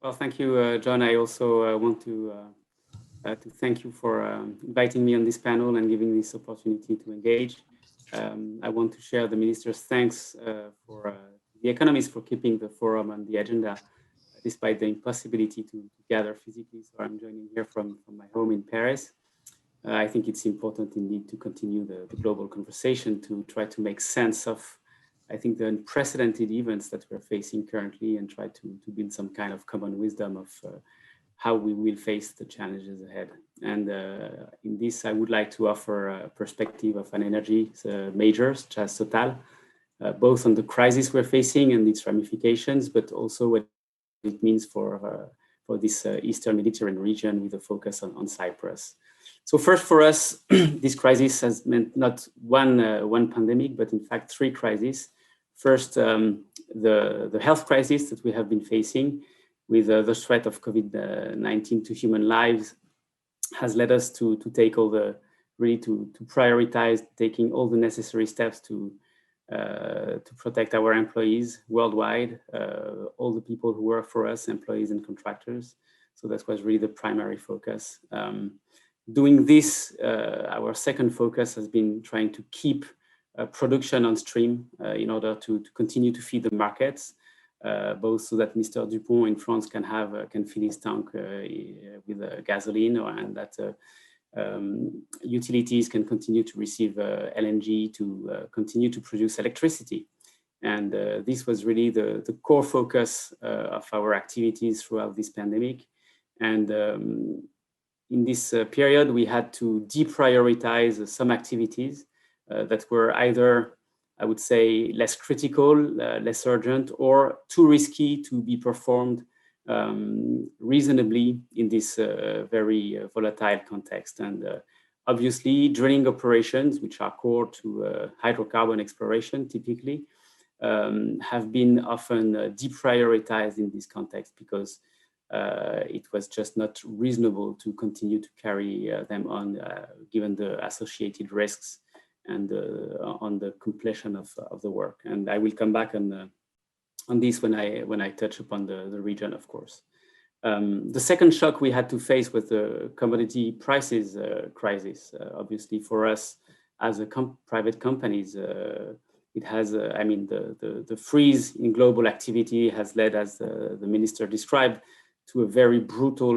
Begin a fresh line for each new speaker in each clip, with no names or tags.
Well, thank you, John. I also want to thank you for inviting me on this panel and giving this opportunity to engage. I want to share the Minister's thanks for the economists for keeping the forum on the agenda, despite the impossibility to gather physically. So I'm joining here from my home in Paris. I think it's important indeed to continue the global conversation to try to make sense of, I think, the unprecedented events that we're facing currently and try to build some kind of common wisdom of how we will face the challenges ahead. And in this, I would like to offer a perspective of an energy major such as Total, both on the crisis we're facing and its ramifications, but also what it means for this Eastern Mediterranean region with a focus on Cyprus. So first for us, this crisis has meant not one pandemic, but in fact three crises. First, the health crisis that we have been facing with the threat of COVID-19 to human lives has led us to take all the, really to prioritize taking all the necessary steps to protect our employees worldwide, all the people who work for us, employees and contractors. So that was really the primary focus. Doing this, our second focus has been trying to keep production on stream in order to continue to feed the markets, both so that Mr. Dupont in France can fill his tank with gasoline, and that utilities can continue to receive LNG to continue to produce electricity. And this was really the core focus of our activities throughout this pandemic. And in this period, we had to deprioritize some activities that were either, I would say, less critical, less urgent, or too risky to be performed reasonably in this very volatile context. And obviously, drilling operations, which are core to hydrocarbon exploration typically, have been often deprioritized in this context because it was just not reasonable to continue to carry them on given the associated risks and on the completion of the work. And I will come back on this when I touch upon the region, of course. The second shock we had to face was the commodity prices crisis. Obviously, for us as private companies, it has, I mean, the freeze in global activity has led, as the minister described, to a very brutal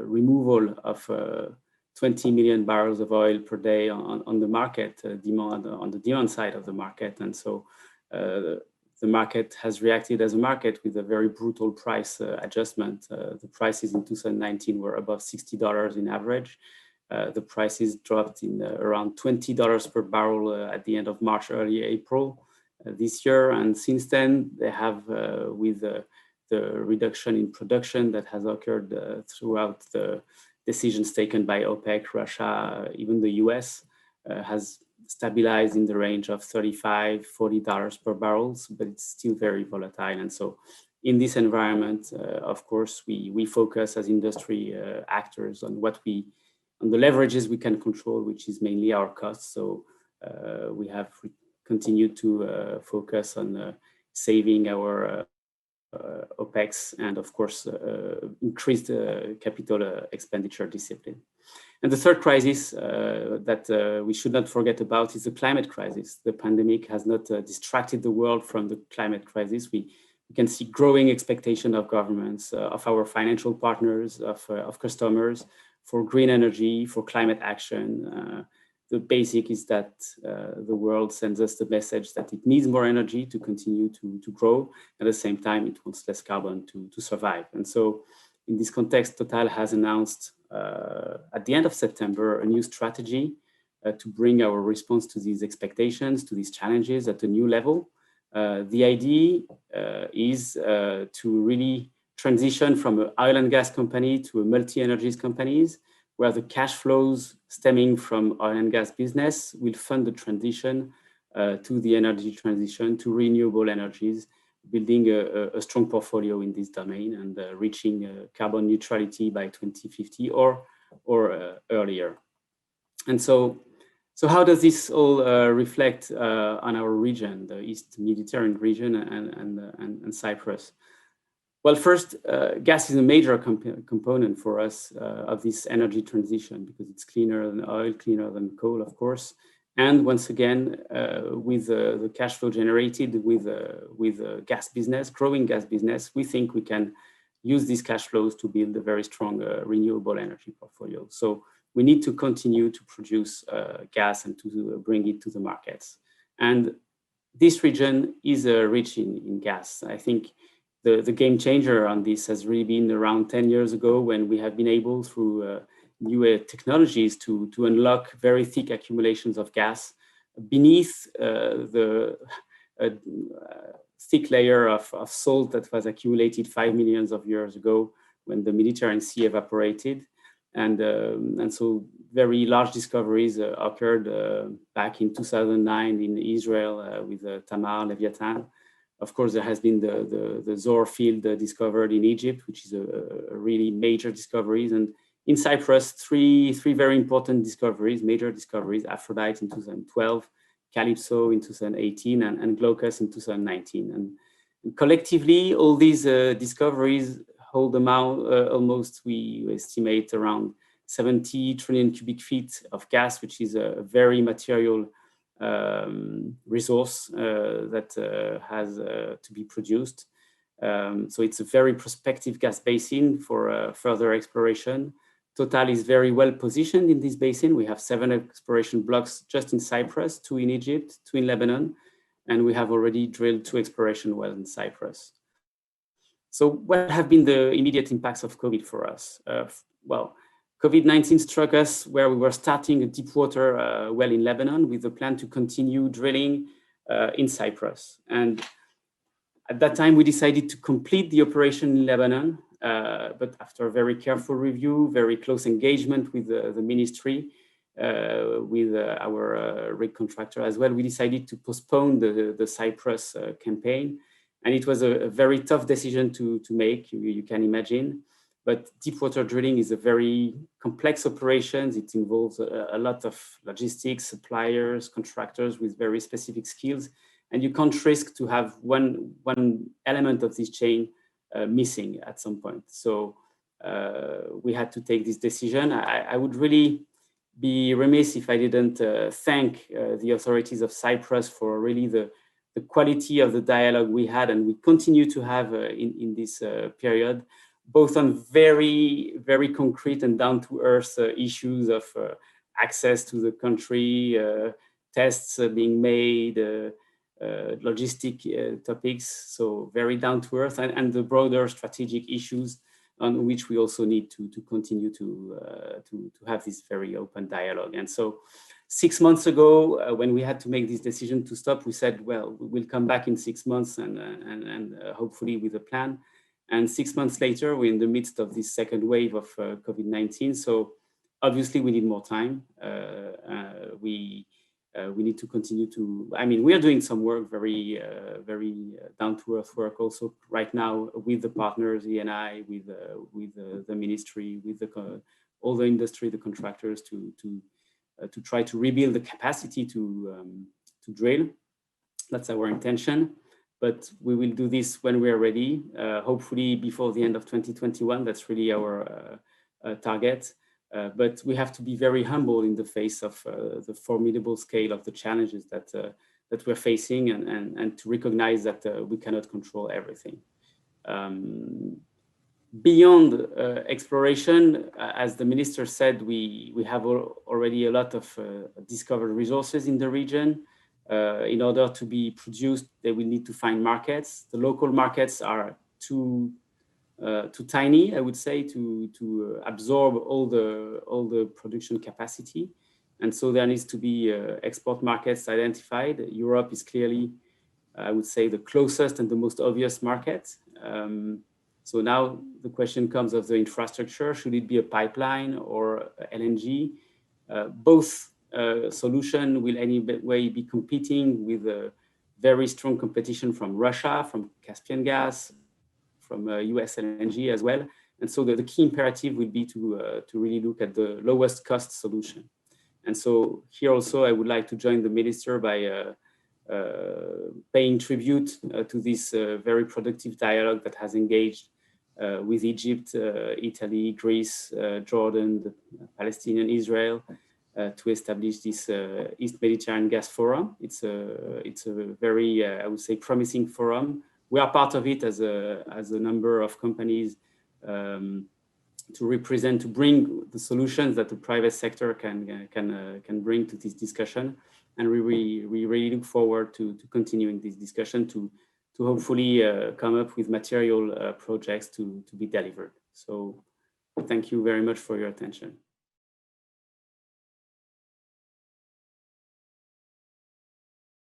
removal of 20 million barrels of oil per day on the market, on the demand side of the market. And so the market has reacted as a market with a very brutal price adjustment. The prices in 2019 were above $60 in average. The prices dropped in around $20 per barrel at the end of March, early April this year. And since then, they have, with the reduction in production that has occurred throughout the decisions taken by OPEC, Russia, even the US, has stabilized in the range of $35, $40 per barrels, but it's still very volatile. And so in this environment, of course, we focus as industry actors on on the leverages we can control, which is mainly our costs. So we have continued to focus on saving our OPEX and, of course, increased capital expenditure discipline. And the third crisis that we should not forget about is the climate crisis. The pandemic has not distracted the world from the climate crisis. We can see growing expectation of governments, of our financial partners, of customers for green energy, for climate action. The basic is that the world sends us the message that it needs more energy to continue to grow. At the same time, it wants less carbon to survive. And so in this context, Total has announced at the end of September a new strategy to bring our response to these expectations, to these challenges at a new level. The idea is to really transition from an oil and gas company to a multi-energies companies, where the cash flows stemming from oil and gas business will fund the transition to the energy transition to renewable energies, building a strong portfolio in this domain and reaching carbon neutrality by 2050 or earlier. And so how does this all reflect on our region, the East Mediterranean region and Cyprus? Well, first, gas is a major component for us of this energy transition because it's cleaner than oil, cleaner than coal, of course. And once again, with the cash flow generated with gas business, growing gas business, we think we can use these cash flows to build a very strong renewable energy portfolio. So we need to continue to produce gas and to bring it to the markets. And this region is rich in gas. I think the game changer on this has really been around 10 years ago when we have been able through new technologies to unlock very thick accumulations of gas beneath the thick layer of salt that was accumulated 5 million years ago when the Mediterranean Sea evaporated. And so very large discoveries occurred back in 2009 in Israel with Tamar, Leviathan. Of course, there has been the Zohr field discovered in Egypt, which is a really major discoveries. And in Cyprus, three very important discoveries, major discoveries: Aphrodite in 2012, Calypso in 2018, and Glaucus in 2019. And collectively, all these discoveries hold amount almost, we estimate, around 70 trillion cubic feet of gas, which is a very material resource that has to be produced. So it's a very prospective gas basin for further exploration. Total is very well positioned in this basin. We have 7 exploration blocks just in Cyprus, 2 in Egypt, 2 in Lebanon, and we have already drilled 2 exploration wells in Cyprus. So what have been the immediate impacts of COVID for us? Well, COVID-19 struck us where we were starting a deep water well in Lebanon with a plan to continue drilling in Cyprus. And at that time, we decided to complete the operation in Lebanon, but after a very careful review, very close engagement with the ministry, with our rig contractor as well, we decided to postpone the Cyprus campaign. And it was a very tough decision to make, you can imagine. But deep water drilling is a very complex operation. It involves a lot of logistics, suppliers, contractors with very specific skills. And you can't risk to have one element of this chain missing at some point. So we had to take this decision. I would really be remiss if I didn't thank the authorities of Cyprus for really the quality of the dialogue we had and we continue to have in this period, both on very, very concrete and down-to-earth issues of access to the country, tests being made, logistic topics, so very down-to-earth, and the broader strategic issues on which we also need to continue to have this very open dialogue. And so 6 months ago, when we had to make this decision to stop, we said, well, we'll come back in 6 months and hopefully with a plan. And 6 months later, we're in the midst of this second wave of COVID-19. So obviously we need more time. We need to continue to, I mean, we are doing some work, very down-to-earth work also right now with the partners, ENI, with the ministry, with all the industry, the contractors to try to rebuild the capacity to drill. That's our intention. But we will do this when we are ready, hopefully before the end of 2021. That's really our target. But we have to be very humble in the face of the formidable scale of the challenges that we're facing and to recognize that we cannot control everything. Beyond exploration, as the minister said, we have already a lot of discovered resources in the region. In order to be produced, they will need to find markets. The local markets are too tiny, I would say, to absorb all the production capacity. And so there needs to be export markets identified. Europe is clearly, I would say, the closest and the most obvious market. So now the question comes of the infrastructure. Should it be a pipeline or LNG? Both solution will anyway be competing with a very strong competition from Russia, from Caspian gas, from US LNG as well. And so the key imperative will be to really look at the lowest cost solution. And so here also, I would like to join the minister by paying tribute to this very productive dialogue that has engaged with Egypt, Italy, Greece, Jordan, the Palestinian, Israel, to establish this East Mediterranean Gas Forum. It's a very, I would say, promising forum. We are part of it as a number of companies to represent, to bring the solutions that the private sector can bring to this discussion. And we really look forward to continuing this discussion to hopefully come up with material projects to be delivered. So thank you very much for your attention.